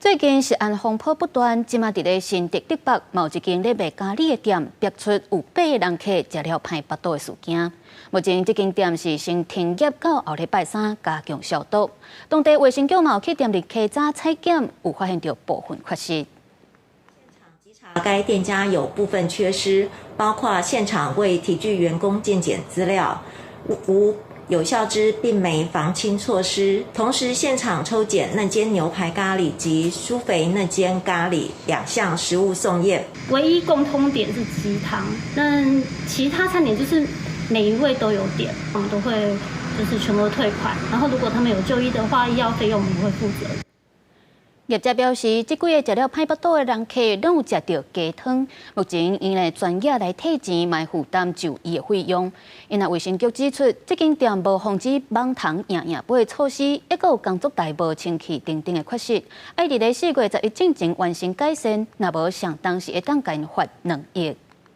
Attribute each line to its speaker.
Speaker 1: 最近食安风波不断，即马伫咧新竹竹北某一间咧卖咖喱的店，爆出有8个人客食了歹腹肚的事件。目前，这间店是先停业到后礼拜3加强消毒。当地卫生局嘛有去店里稽查采检，有发现到部分缺失。
Speaker 2: 该店家有部分缺失，包括现场未提具员工健检资料，无有效之病媒防清措施。同时，现场抽检嫩煎牛排咖喱及酥肥嫩煎咖喱2项食物送验。
Speaker 3: 唯一共通点是鸡汤，那其他餐点就是每一位都有点，我们都会就是全额退款。然后，如果他们有就医的话，医药费用我们会负责。
Speaker 1: 业者表示，这几个食了歹腹肚的人客，拢有食到鸡汤。目前，因来专业来退钱，买负担就医的费用。因卫生局指出，这间店无防止网糖赢杯的措施，抑个有工作台无清气等等的缺失，爱伫咧4月11之前完成改善，若无上当时会当甲因罚2亿。